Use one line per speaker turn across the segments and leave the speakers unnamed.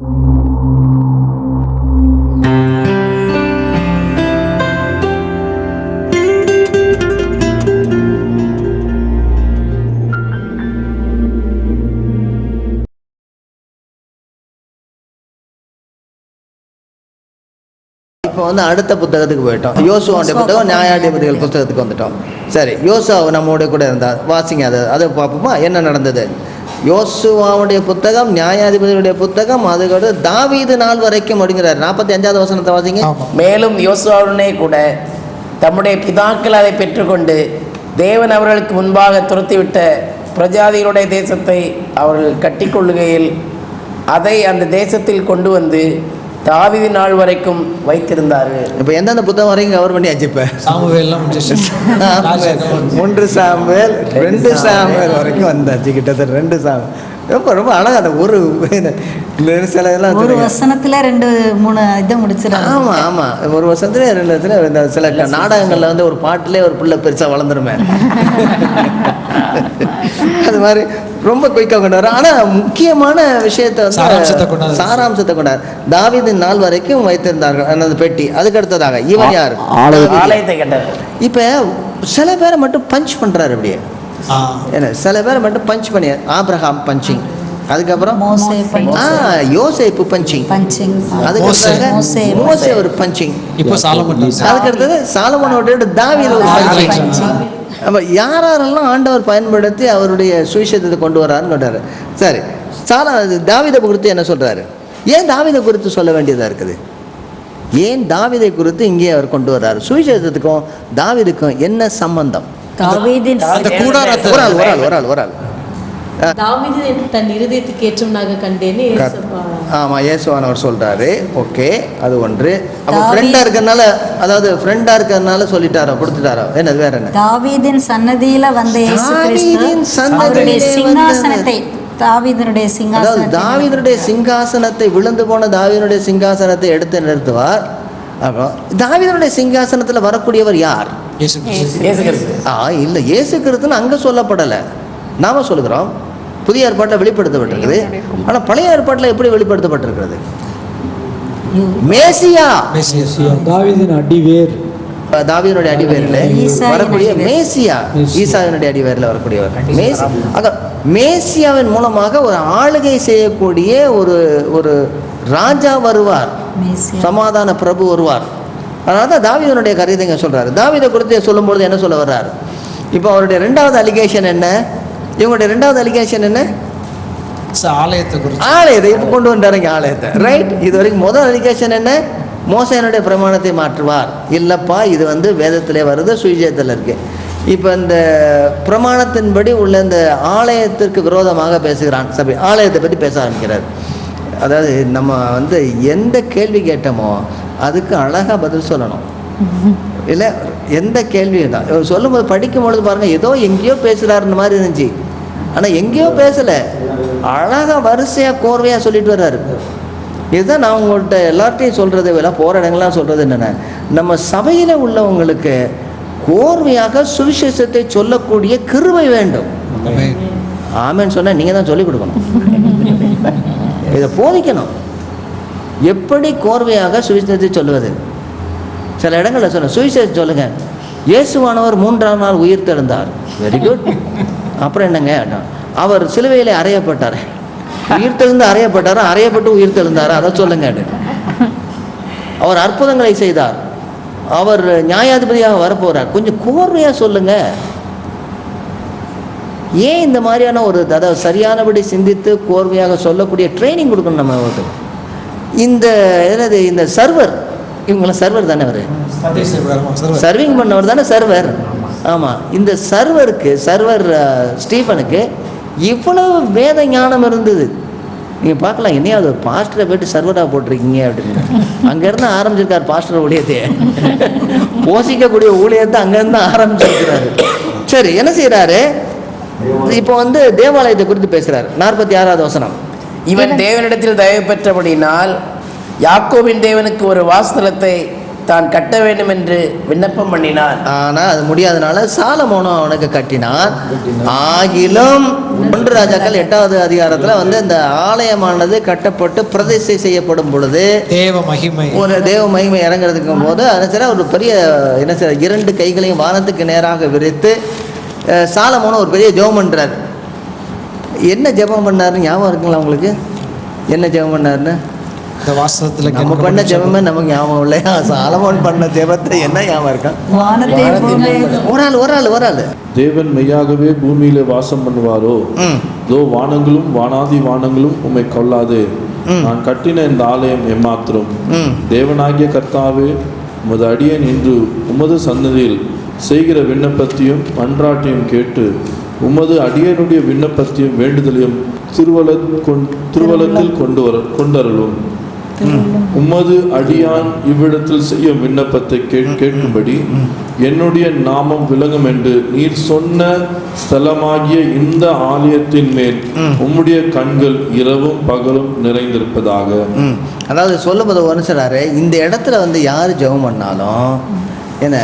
இப்போ அடுத்த புத்தகத்துக்கு போயிட்டோம். யோசுவாவுடைய புத்தகம், நியாயாதிபதிகள் புத்தகத்துக்கு வந்துட்டோம். சரி, யோசுவா நம்மோட கூட இருந்தார். வாசிங்க, அதை பார்ப்போமா, என்ன நடந்தது? யோசுவாவுடைய புத்தகம், நியாயாதிபதியுடைய புத்தகம், அதுக்கு தாவீது நாள் வரைக்கும் அப்படிங்கிறார். 45வது வசனத்தை வாசிங்க.
மேலும் யோசுவாவுடனே கூட தம்முடைய பிதாக்கள் அதை பெற்றுக்கொண்டு தேவன் அவர்களுக்கு முன்பாக துரத்திவிட்ட பிரஜாதிகளுடைய தேசத்தை அவர்கள் கட்டிக்கொள்ளுகையில் அதை அந்த தேசத்தில் கொண்டு வந்து தாவீது நாள் வரைக்கும் வைத்திருந்தார்கள்.
இப்போ எந்தெந்த புத்தகம் வரைக்கும் கவர் பண்ணியாச்சு? இப்போ 1 சாமுவேல் 2 சாமுவேல் வரைக்கும் வந்தாச்சு. கிட்டத்தட்ட 2 சாமுவேல். ரொம்ப ரொம்ப அழகா அந்த ஒரு சில இதெல்லாம்
ஒரு வசனத்துல 2-3 இதை முடிச்சிடலாம்.
ஆமா ஆமா, ஒரு வசனத்துல 2 இடத்துல சில நாடகங்கள்ல ஒரு பாட்டிலே ஒரு பிள்ளை பெருசா வளர்ந்துருமே, அது மாதிரி ரொம்ப குயிக்கா கொண்டாரு. ஆனா முக்கியமான விஷயத்தை சாராம்சத்தை கொண்டாரு. தாவீதின் நாள் வரைக்கும் வைத்திருந்தார்கள் அந்த பெட்டி. அதுக்கு அடுத்ததாக இவன் யார்?
ஆலயத்தை கண்டார்.
இப்ப சில பேரை மட்டும் பஞ்ச் பண்றாரு அப்படியே. சில பேரை மட்டும் பஞ்ச் பண்ணி, ஆபிரகாம் பஞ்சிங், அதுக்கப்புறம் யோசேப்பு பஞ்சிங், மோசே ஒரு பஞ்சிங், அதுக்கு அடுத்தது சாலமோனோட தாவீது ஒரு பஞ்சிங். அப்ப யாரெல்லாம் ஆண்டவர் பயன்படுத்தி அவருடைய சுவிசேஷத்தை கொண்டு வர்றாருன்னு கொண்டாரு. சரி, தாவீதை குறித்து என்ன சொல்றாரு? ஏன் தாவீதை குறித்து சொல்ல வேண்டியதா இருக்குது? ஏன் தாவீதை குறித்து இங்கே அவர் கொண்டு வர்றாரு? சுவிசேஷத்துக்கும் தாவீதுக்கும் என்ன சம்பந்தம்?
தன் இருதயத்துக்கு ஏற்றவனாக கண்டேன்னு
இயேசுவானவர் சொல்றாரு. ஓகே, அது ஒன்று. அப்ப ஃப்ரெண்டா இருக்கறனால, அதாவது ஃப்ரெண்டா இருக்கறனால சொல்லிட்டாரோ, கொடுத்துட்டாரோ? என்னது வேற என்ன?
தாவீதின் சன்னதியில வந்த இயேசு கிறிஸ்து அவருடைய சிங்காசனத்தை, தாவீதுடைய சிங்காசனத்தை,
தாவீதுடைய சிங்காசனத்தை, விழுந்து போன தாவீதுடைய சிங்காசனத்தை எடுத்து நிறுத்துவார். அப்போ தாவீதுடைய சிங்காசனத்துல வரக்கூடியவர் யார்? இல்ல, இயேசு கிறிஸ்துன்னு அங்க சொல்லப்படல. நாம சொல்லுகிறோம் புதிய ஏற்பாட்டில் வெளிப்படுத்தப்பட்டிருக்குது. ஆனா பழைய ஏற்பாட்டில் எப்படி வெளிப்படுத்தப்பட்டிருக்கிறது? மேசியா,
தாவீதின் அடிவேர்,
தாவீதுடைய அடிவேர்ல வரக்கூடிய மேசியா, ஈசாவினுடைய அடிவேர்ல வரக்கூடியவர் மேசியாவின் மூலமாக ஒரு ஆளுகை செய்யக்கூடிய ஒரு ராஜா வருவார், சமாதான பிரபு வருவார். அதனாலதான் தாவீதுடைய கருத்தை சொல்றாரு. தாவீதை குறித்து சொல்லும்போது என்ன சொல்ல வர்றாரு? இப்போ அவருடைய 2வது அலிகேஷன் என்ன? இவங்களுடைய 2வது அலிகேஷன் என்ன? ஆலயத்தை இப்போ கொண்டு வந்துட்டாருங்க, ஆலயத்தை. ரைட். இது வரைக்கும் முதல் அலிகேஷன் என்ன? மோசேனுடைய பிரமாணத்தை மாற்றுவார். இல்லப்பா, இது வேதத்திலே வருது, சுவிசேஷத்தில் இருக்கு. இப்போ இந்த பிரமாணத்தின்படி உள்ள இந்த ஆலயத்திற்கு விரோதமாக பேசுகிறான் சபை. ஆலயத்தை பற்றி பேச ஆரம்பிக்கிறார். அதாவது நம்ம எந்த கேள்வி கேட்டோமோ அதுக்கு அழகா பதில் சொல்லணும். இல்லை, எந்த கேள்வியும் தான் சொல்லும்போது படிக்கும் பொழுது பாருங்க, ஏதோ எங்கேயோ பேசுறாருன்னு மாதிரி இருந்துச்சு. ஆனால் எங்கேயோ பேசலை, அழகா வரிசையா கோர்வையா சொல்லிட்டு வர்றாரு. இதுதான் நான் உங்கள்கிட்ட எல்லார்ட்டையும் சொல்றது, எல்லாம் போகிற இடங்கள்லாம் சொல்றது என்னென்ன, நம்ம சபையில் உள்ளவங்களுக்கு கோர்வையாக சுவிசேஷத்தை சொல்லக்கூடிய கிருபை வேண்டும். ஆமேன்னு சொன்னா நீங்க தான் சொல்லிக் கொடுக்கணும், இதை போதிக்கணும். எப்படி கோர்வையாக சுவிசேஷத்தை சொல்லுவது? சில இடங்களில் சொன்ன சுவிசேஷம் சொல்லுங்க, இயேசுவானவர் 3ஆம் நாள் உயிர் தெழுந்தார். Very good. அப்புறம் என்னங்க? அவர் சிலுவையிலே அறையப்பட்டார். உயிர் தெழுந்து அறையப்பட்டாரா, அறையப்பட்டு உயிர் தெழுந்தாரா? அதை சொல்லுங்க. அவர் அற்புதங்களை செய்தார், அவர் நியாயாதிபதியாக வரப்போறார். கொஞ்சம் கோர்வையா சொல்லுங்க. ஏன் இந்த மாதிரியான அதாவது சரியானபடி சிந்தித்து கோர்வையாக சொல்லக்கூடிய ட்ரைனிங் கொடுக்கணும் நம்ம. இந்த சர்வர், இவங்களாம் சர்வர் தானே, அவர் சர்விங் பண்ணவர் தானே சர்வர். ஆமா, இந்த சர்வர் ஸ்டீஃபனுக்கு இவ்வளவு வேத ஞானம் இருந்தது. நீங்க பார்க்கலாம், என்னையாவது ஒரு பாஸ்டரை போயிட்டு சர்வராக போட்டிருக்கீங்க அப்படின்னு. அங்கிருந்து ஆரம்பிச்சிருக்காரு பாஸ்டர் ஊழியத்தை, போஷிக்கக்கூடிய ஊழியத்தை அங்கிருந்து ஆரம்பிச்சிருக்கிறாரு. சரி, என்ன செய்யறாரு? இப்போ தேவாலயத்தை குறித்து பேசுறாரு. 46வது வசனம்.
இவன் தேவனிடத்தில் தயவு பெற்றபடினால் யாக்கோபின் தேவனுக்கு ஒரு வாசஸ்தலத்தை தான் கட்ட வேண்டும் என்று விண்ணப்பம் பண்ணினான்.
ஆனால் அது முடியாதனால சாலமோனும் அவனுக்கு கட்டினான். ஆகிலும் 1 ராஜாக்கள் 8வது அதிகாரத்தில் வந்து இந்த ஆலயமானது கட்டப்பட்டு பிரதிஷ்டை செய்யப்படும் பொழுது ஒரு தேவ மகிமை இறங்குறதுக்கும் போது அது ஒரு பெரிய என்ன சார் 2 கைகளையும் வானத்துக்கு நேராக விரித்து சாலமோனும் ஒரு பெரிய ஜெபம் பண்ணுறாரு. என்ன ஜெபம் பண்ணாருன்னு ஞாபகம் இருக்குங்களா உங்களுக்கு? என்ன ஜெபம் பண்ணாருன்னு?
இந்த வாசகத்துல
நம்ம பண்ண ஜெபமே நமக்கு ஞாபகம் இல்லையா? சாலமோன் பண்ண ஜெபத்தை என்ன ஞாபகம் இருக்கா? ஒரு ஆள்
தேவன் மெய்யாகவே பூமியில வாசம் பண்ணுவாரோ? தோ வானங்களும் வானாதி வானங்களும் உம்மை கொள்ளாதே. நான் கட்டின இந்த ஆலயம் எம்மாத்திரம். தேவனாகிய கர்த்தாவே, உமது அடியேன் இன்று உமது சன்னதியில் செய்கிற விண்ணப்பத்தையும் மன்றாட்டையும் கேட்டு உமது அடியனுடைய விண்ணப்பத்தையும் வேண்டுதலையும் திருவலத்தில் கொண்டருளும். உமது அடியான் இவ்விடத்தில் செய்யும் விண்ணப்பத்தை கேட்கும்படி என்னுடைய நாமம் விளங்கும் என்று நீர் சொன்ன ஸ்தலமாகிய இந்த ஆலயத்தின் மேல் உம்முடைய கண்கள் இரவும் பகலும் நிறைந்திருப்பதாக.
அதாவது சொல்லும்போது ஒன்றுறாரு, இந்த இடத்துல வந்து யார் ஜெபம் பண்ணாலும் என்ன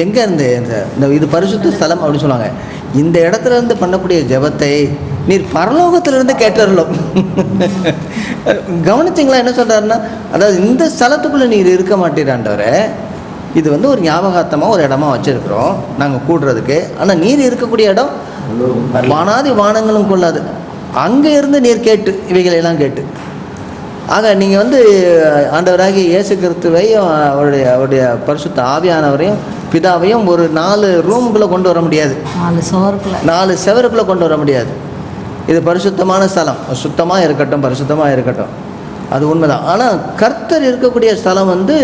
எங்கே இருந்து இந்த இது பரிசுத்த ஸ்தலம் அப்படின்னு சொல்லுவாங்க. இந்த இடத்துல இருந்து பண்ணக்கூடிய ஜெபத்தை நீர் பரலோகத்திலிருந்து கேட்டறலும். கவனிச்சிங்களா என்ன சொல்கிறாருன்னா, அதாவது இந்த ஸ்தலத்துக்குள்ளே நீர் இருக்க மாட்டீராண்டவரை, இது வந்து ஒரு ஞாபகார்த்தமாக ஒரு இடமா வச்சுருக்குறோம் நாங்கள் கூடுறதுக்கு. ஆனால் நீர் இருக்கக்கூடிய இடம் வானாதி வானங்களும் கொள்ளாது. அங்கே இருந்து நீர் கேட்டு இவைகளெல்லாம் கேட்டு. ஆக நீங்கள் வந்து ஆண்டவராகிய இயேசு கிறிஸ்துவையும் அவருடைய பரிசுத்த ஆவியானவரையும் பிதாவையும் ஒரு 4 ரூமுக்குள்ளே கொண்டு வர முடியாது, 4 செவருக்குள்ளே கொண்டு வர முடியாது. இது பரிசுத்தமான ஸ்தலம், சுத்தமாக இருக்கட்டும், பரிசுத்தமாக இருக்கட்டும், அது உண்மைதான். ஆனால் கர்த்தர் இருக்கக்கூடிய ஸ்தலம் வந்து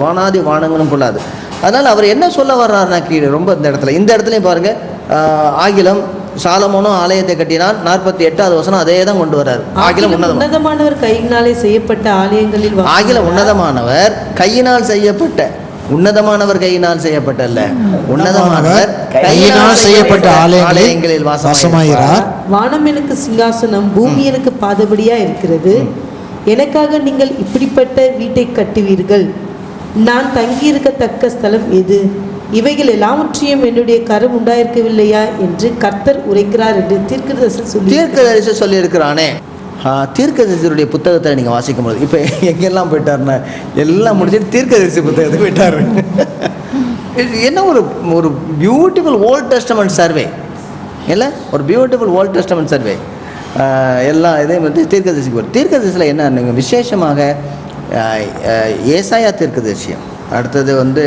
வானாதி வானங்களும் கொள்ளாது. அதனால் அவர் என்ன சொல்ல வர்றாருனா கீழே ரொம்ப இந்த இடத்துலையும் பாருங்கள், ஆகிலும் சாலமோனும் ஆலயத்தை கட்டினான். 48வது வசனம் அதே தான் கொண்டு வர்றாரு. ஆகிலும்
உன்னதமானவர் கையினாலே செய்யப்பட்ட ஆலயங்களில்
ஆகிலும் உன்னதமானவர் கையினால் செய்யப்பட்ட, உன்னதமானவர் கையினால் செய்யப்பட்ட அல்ல, உன்னதமானவர் கையினால் செய்யப்பட்ட ஆலயங்களில் வாசமாகிறார்.
வானம் எனக்கு சிங்காசனம், பூமி எனக்கு பாதபடியா இருக்கிறது. எனக்காக நீங்கள் இப்படிப்பட்ட வீட்டை கட்டுவீர்கள். நான் தங்கியிருக்கத்தக்க ஸ்தலம் எது? இவைகள் எல்லாவற்றையும் என்னுடைய கரம் உண்டாயிருக்கவில்லையா என்று கர்த்தர் உரைக்கிறார் என்று தீர்க்கதரிசி
சொல்லியிருக்கிறானே. தீர்க்கதரிசியுடைய புத்தகத்தை நீங்கள் வாசிக்கும் போது இப்போ எங்கெல்லாம் போயிட்டாருன்னா எல்லாம் முடிச்சுட்டு தீர்க்கதரிசி புத்தகத்துக்கு போயிட்டார். என்ன ஒரு பியூட்டிஃபுல் ஓல்ட் டெஸ்டமெண்ட் சர்வே இல்லை, ஒரு பியூட்டிஃபுல் ஓல்ட் டெஸ்டமெண்ட் சர்வே. எல்லா இதையும் வந்து தீர்க்கதரிசிக்கு வரும். தீர்க்கதரிசியில் என்ன விசேஷமாக ஏசாயா தீர்க்கதரிசியம், அடுத்தது வந்து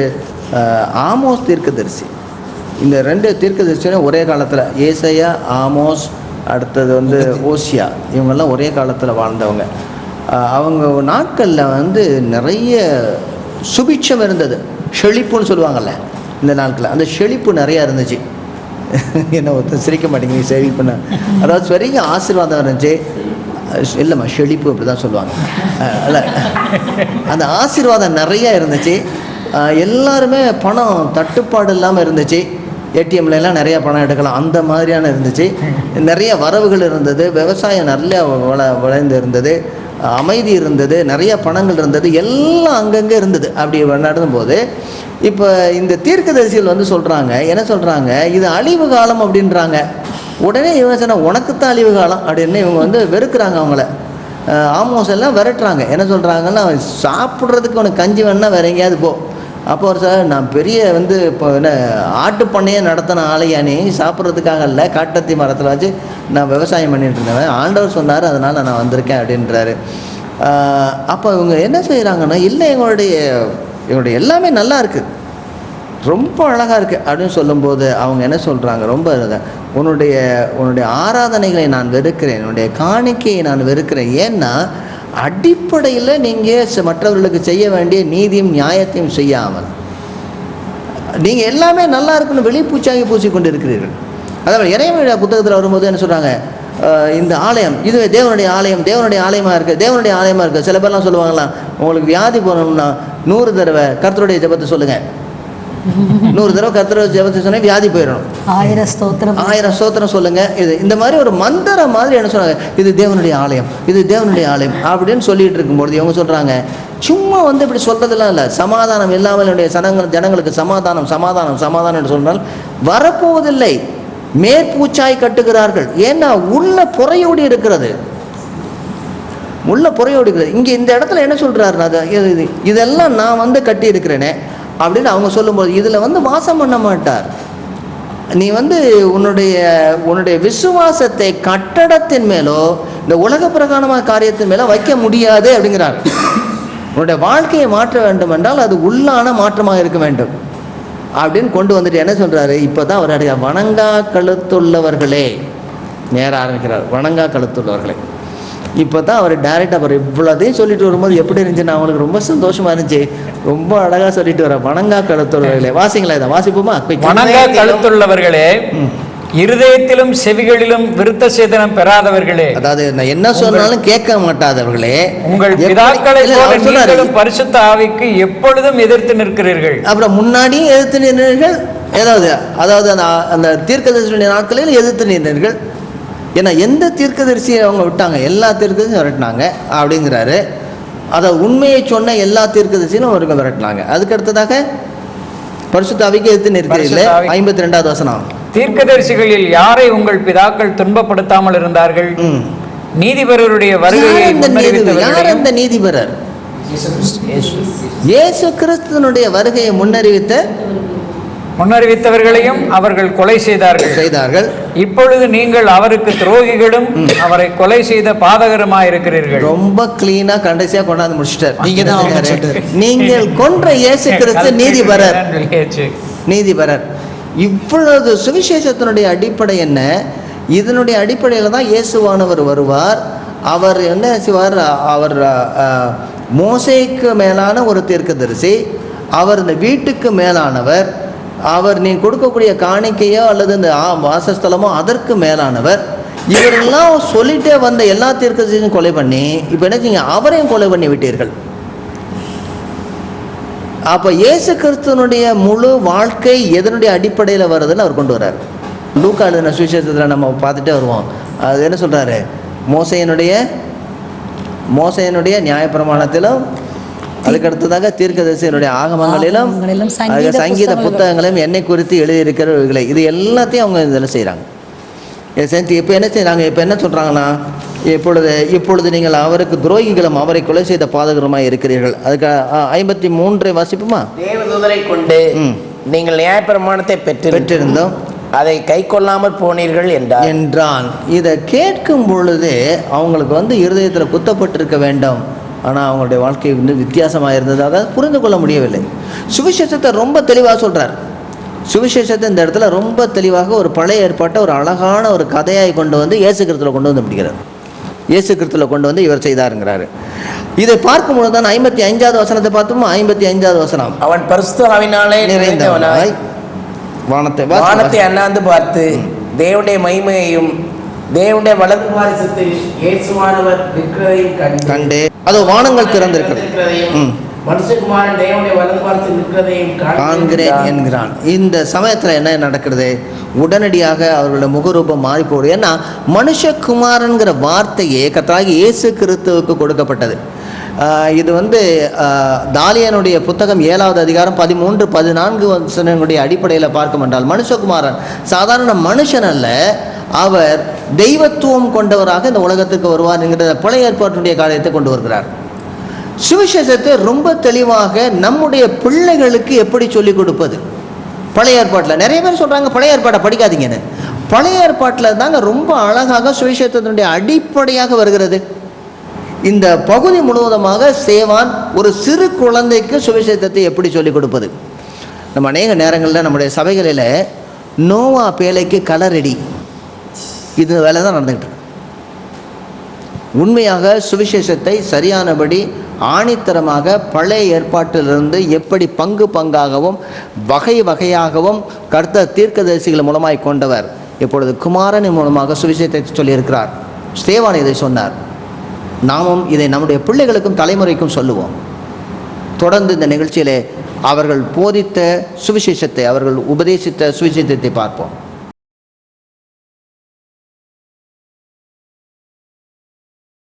ஆமோஸ் தீர்க்கதரிசி. இந்த 2 தீர்க்கதரிசியும் ஒரே காலத்தில், ஏசாயா, ஆமோஸ், அடுத்தது வந்து ஓசியா, இவங்கெல்லாம் ஒரே காலத்தில் வாழ்ந்தவங்க. அவங்க நாட்களில் வந்து நிறைய சுபிட்சம் இருந்தது, செழிப்புன்னு சொல்லுவாங்கள்ல இந்த நாட்களில். அந்த செழிப்பு நிறையா இருந்துச்சு. என்ன ஒருத்தர் சிரிக்க மாட்டேங்குது செழிப்புன்னு, அதாவது பெரிய ஆசீர்வாதம் இருந்துச்சு. இல்லைம்மா செழிப்பு அப்படி தான் சொல்லுவாங்க. இல்லை, அந்த ஆசீர்வாதம் நிறையா இருந்துச்சு. எல்லாருமே பணம் தட்டுப்பாடு இல்லாமல் இருந்துச்சு. ஏடிஎம்லாம் நிறையா பணம் எடுக்கலாம், அந்த மாதிரியான இருந்துச்சு. நிறைய வரவுகள் இருந்தது, விவசாயம் நிறைய விளைந்து இருந்தது, அமைதி இருந்தது, நிறைய பணங்கள் இருந்தது, எல்லாம் அங்கங்கே இருந்தது. அப்படி நடந்தும்போது இப்போ இந்த தீர்க்கதரிசிகள் வந்து சொல்கிறாங்க, என்ன சொல்கிறாங்க, இது அழிவு காலம் அப்படின்றாங்க. உடனே இவங்க சொன்னால் உனக்குத்தான் அழிவு காலம் அப்படின்னு இவங்க வந்து வெறுக்கிறாங்க அவங்கள. ஆமோஸ் எல்லாம் விரட்டுறாங்க. என்ன சொல்கிறாங்கன்னா, சாப்பிட்றதுக்கு உனக்கு கஞ்சி வேணுன்னா வேற எங்கேயாவது போ. அப்போ ஒரு சார், நான் பெரிய வந்து இப்போ என்ன ஆட்டு பண்ணையே நடத்தின ஆலையானே, சாப்பிட்றதுக்காக இல்லை, காட்டத்தி மரத்தில் வச்சு நான் விவசாயம் பண்ணிட்டு இருந்தேன், ஆண்டவர் சொன்னார் அதனால் நான் வந்திருக்கேன் அப்படின்றாரு. அப்போ இவங்க என்ன செய்கிறாங்கன்னா, இல்லை எங்களுடைய எல்லாமே நல்லா இருக்குது, ரொம்ப அழகாக இருக்குது அப்படின்னு சொல்லும்போது அவங்க என்ன சொல்கிறாங்க, ரொம்ப உன்னுடைய ஆராதனைகளை நான் வெறுக்கிறேன், என்னுடைய காணிக்கையை நான் வெறுக்கிறேன். ஏன்னா அடிப்படையில் நீங்கள் மற்றவர்களுக்கு செய்ய வேண்டிய நீதியும் நியாயத்தையும் செய்யாமல் நீங்கள் எல்லாமே நல்லா இருக்குன்னு வெளிப்பூச்சாகி பூசிக்கொண்டு இருக்கிறீர்கள். அதாவது இறைவனுடைய புத்தகத்தில் வரும்போது என்ன சொல்கிறாங்க, இந்த ஆலயம் இதுவே தேவனுடைய ஆலயமாக இருக்குது. சில பேர்லாம் சொல்லுவாங்களாம், உங்களுக்கு வியாதி போகணும்னா 100 தடவை கர்த்தருடைய ஜெபத்தை சொல்லுங்கள், 100 தடவை கர்த்தர் ஜெபத்தை சொன்னால் வியாதி போயிடணும்.
1000 ஸ்தோத்திரம்
1000 ஸ்தோத்திரம் சொல்லுங்க. இது இந்த மாதிரி ஒரு மந்திரம் மாதிரி என்ன சொன்னாங்க, இது தேவனுடைய ஆலயம், இது தேவனுடைய ஆலயம் அப்படின்னு சொல்லிட்டு இருக்கும்பொழுது இவங்க சொல்றாங்க, சும்மா வந்து இப்படி சொல்றதெல்லாம் இல்லை, சமாதானம் இல்லாமல் என்னுடைய ஜனங்களுக்கு சமாதானம் சமாதானம் சமாதானம் என்று சொன்னால் வரப்போவதில்லை, மேற்பூச்சாய் கட்டுகிறார்கள். ஏன்னா உள்ள புறையோடி இருக்கிறது, உள்ள புறையோடி இருக்கிறது. இங்கே இந்த இடத்துல என்ன சொல்றாருன்னா, இதெல்லாம் நான் வந்து கட்டி இருக்கிறேனே அப்படின்னு அவங்க சொல்லும்போது இதில் வந்து வாசம் பண்ண மாட்டார். நீ வந்து உன்னுடைய விசுவாசத்தை கட்டடத்தின் மேலோ இந்த உலக பிரகாரமான காரியத்தின் மேலோ வைக்க முடியாது அப்படிங்கிறார். உன்னுடைய வாழ்க்கையை மாற்ற வேண்டும் என்றால் அது உள்ளான மாற்றமாக இருக்க வேண்டும் அப்படின்னு கொண்டு வந்துட்டு என்ன சொல்றாரு, இப்போதான் அவருடைய வணங்கா கழுத்துள்ளவர்களே நேர ஆரம்பிக்கிறார். வணங்கா கழுத்துள்ளவர்களே இப்போ தான் அவர் டைரெக்டாக அவர் இவ்வளோதையும் சொல்லிட்டு வரும்போது எப்படி இருந்துச்சுன்னா அவங்களுக்கு ரொம்ப சந்தோஷமா இருந்துச்சு. ரொம்ப அழகா சொல்லிட்டு வர வணங்கா கழுத்துள்ளவர்களே. வாசிங்களா, இதை வாசிப்போமா?
வணங்கா கழுத்துள்ளவர்களே, இருதயத்திலும் செவிகளிலும் விருத்த சேதனம் பெறாதவர்களே,
அதாவது நான் என்ன சொன்னாலும் கேட்க மாட்டாதவர்களே,
உங்கள் பிதாக்களை போல நீங்களும் பரிசுத்த ஆவிக்கு எப்பொழுதும் எதிர்த்து நிற்கிறீர்கள்.
அப்புறம் முன்னாடியும் எதிர்த்து நின்றீர்கள், அதாவது அந்த தீர்க்கதரிசியுடைய நாட்களில் எதிர்த்து நின்றீர்கள். ஏன்னா எந்த தீர்க்கதரிசியை அவங்க விட்டாங்க, எல்லா தீர்க்கதரிசியும் விரட்டினாங்க அப்படிங்கிறாரு. அதை உண்மையை சொன்ன எல்லா தீர்க்கதரிசியும் அவருக்கு விரட்டினாங்க. அதுக்கு அடுத்ததாக பரிசுத்த ஆவிக்கு எதிர்த்து நிற்கிறீர்களே, 52வது வசனம்.
தீர்க்கதரிசிகளில் யாரை உங்கள் பிதாக்கள் துன்பப்படுத்தாமல் இருந்தார்கள்? நீதிபரருடைய வருகையை
யார் அந்த நீதிபரர்? இயேசு கிறிஸ்துவினுடைய வருகையை
முன்னறிவித்தவர்களையும் அவர்கள் கொலை செய்தார்கள். இப்பொழுது நீங்கள் அவருக்கு துரோகிகளும் அவரை கொலை செய்த பாதகருமாய் இருக்கிறீர்கள்.
ரொம்ப கிளீனா கடைசியா கொண்டாந்து முடிச்சிட்டார். நீங்கள் கொன்ற இயேசு கிறிஸ்து நீதிபரர். இவ்வளவு சுவிசேஷத்தினுடைய அடிப்படை என்ன? இதனுடைய அடிப்படையில் தான் இயேசுவானவர் வருவார். அவர் என்ன செய்வார்? அவர் மோசேக்கு மேலான ஒரு தீர்க்கதரிசி, அவர் இந்த வீட்டுக்கு மேலானவர், அவர் நீ கொடுக்கக்கூடிய காணிக்கையோ அல்லது இந்த வாசஸ்தலமோ அதற்கு மேலானவர். இவரெல்லாம் சொல்லிட்டே வந்த எல்லா தீர்க்கதரிசியும் கொலை பண்ணி இப்போ என்ன செய்யுங்க, அவரையும் கொலை பண்ணி விட்டீர்கள். அப்போ இயேசு கிறிஸ்துவனுடைய முழு வாழ்க்கை எதனுடைய அடிப்படையில் வருதுன்னு அவர் கொண்டு வர்றார். லூக்கா எழுதின சுவிசேஷத்தில் நம்ம பார்த்துட்டே வருவோம். அது என்ன சொல்கிறாரு, மோசையினுடைய நியாயப்பிரமாணத்திலும் அதுக்கடுத்ததாக தீர்க்கதரிசியினுடைய ஆகமங்களிலும் சங்கீத புத்தகங்களையும் என்னை குறித்து எழுதியிருக்கிறவர்களை இது எல்லாத்தையும் அவங்க இதில் செய்கிறாங்க. இப்போ என்ன செய்கிறாங்க? இப்போ என்ன சொல்கிறாங்கன்னா, இப்பொழுது நீங்கள் அவருக்கு துரோகிகளும் அவரை கொலை செய்த பாதகருமாய் இருக்கிறீர்கள். அதுக்கு 53 வாசிப்புமா?
தேவதூதரை கொண்டு நீங்கள் நியாயப்பிரமாணத்தை பெற்றிருந்தோம், அதை கை கொள்ளாமல் போனீர்கள் என்றான். இதை கேட்கும் பொழுது அவங்களுக்கு வந்து இருதயத்தில் குத்தப்பட்டிருக்க வேண்டும். ஆனால் அவங்களுடைய வாழ்க்கை வந்து வித்தியாசமாக இருந்தது. அதாவது புரிந்து கொள்ள முடியவில்லை. சுவிசேஷத்தை ரொம்ப தெளிவாக சொல்கிறார். சுவிசேஷத்தை இந்த இடத்துல ரொம்ப தெளிவாக ஒரு பழைய ஏற்பாட்டை ஒரு அழகான ஒரு கதையாய் கொண்டு வந்து இயேசு கிறிஸ்துவில் கொண்டு வந்து பிடிக்கிறார். இயேசு கிறிஸ்துவில் கொண்டு வந்து இவர் செய்தாருங்கிறாரு. இதை பார்க்கும்போது தான் 55வது வசனத்தை பார்த்தோமா? 55வது வசனம். அவன் பரிசுத்த ஆவியினாலே நிறைந்தவனாய் வானத்தை அண்ணாந்து பார்த்து தேவனுடைய மகிமையையும் தேவனுடைய வலது பாரிசத்தில் இயேசுவானவர் நிற்கிறதையும் கண்டு,
அது வானங்கள் திறந்திருக்கிறது,
மனுஷகுமாரன் தேவனுடைய வலது பாரிசத்தில் நிற்கிறதையும்
காண்கிறேன் என்கிறான். இந்த சமயத்தில் என்ன நடக்கிறது? உடனடியாக அவர்களுடைய முகரூபம் மாறி போகுது. ஏன்னா மனுஷகுமாரன்கிற வார்த்தையே கர்த்தராகிய இயேசு கிறிஸ்துவுக்கு கொடுக்கப்பட்டது. இது வந்து தாலியனுடைய புத்தகம் 7வது அதிகாரம் 13-14 வசனங்களுடைய அடிப்படையில் பார்க்கும் என்றால் மனுஷகுமாரன் சாதாரண மனுஷன் அல்ல, அவர் தெய்வத்துவம் கொண்டவராக இந்த உலகத்துக்கு வருவார் என்கிற பழைய ஏற்பாட்டுடைய காரியத்தை கொண்டு வருகிறார். சுவிசேஷத்தை ரொம்ப தெளிவாக நம்முடைய பிள்ளைகளுக்கு எப்படி சொல்லிக் கொடுப்பது? பழைய ஏற்பாட்டில் நிறைய பேர் சொல்கிறாங்க பழைய ஏற்பாட்டை படிக்காதீங்கன்னு. பழைய ஏற்பாட்டில் தாங்க ரொம்ப அழகாக சுவிசேஷத்தினுடைய அடிப்படையாக வருகிறது. இந்த பகுதி முழுவதுமாக சேவான் ஒரு சிறு குழந்தைக்கு சுவிசேஷத்தை எப்படி சொல்லிக் கொடுப்பது? நம்ம அநேக நேரங்களில் நம்முடைய சபைகளில் நோவா பேலைக்கு கலரடி இது வேலை தான் நடந்துக்கிட்டு இருக்கு. உண்மையாக சுவிசேஷத்தை சரியானபடி ஆணித்தரமாக பழைய ஏற்பாட்டிலிருந்து எப்படி பங்கு பங்காகவும் வகை வகையாகவும் கர்த்தர் தீர்க்கதரிசிகள் மூலமாய் கொண்டவர் இப்பொழுது குமாரனின் மூலமாக சுவிசேஷத்தை சொல்லியிருக்கிறார். ஸ்தேவான் இதை சொன்னார். நாமும் இதை நம்முடைய பிள்ளைகளுக்கும் தலைமுறைக்கும் சொல்லுவோம். தொடர்ந்து இந்த நிகழ்ச்சியிலே அவர்கள் போதித்த சுவிசேஷத்தை, அவர்கள் உபதேசித்த சுவிசேஷத்தை பார்ப்போம்.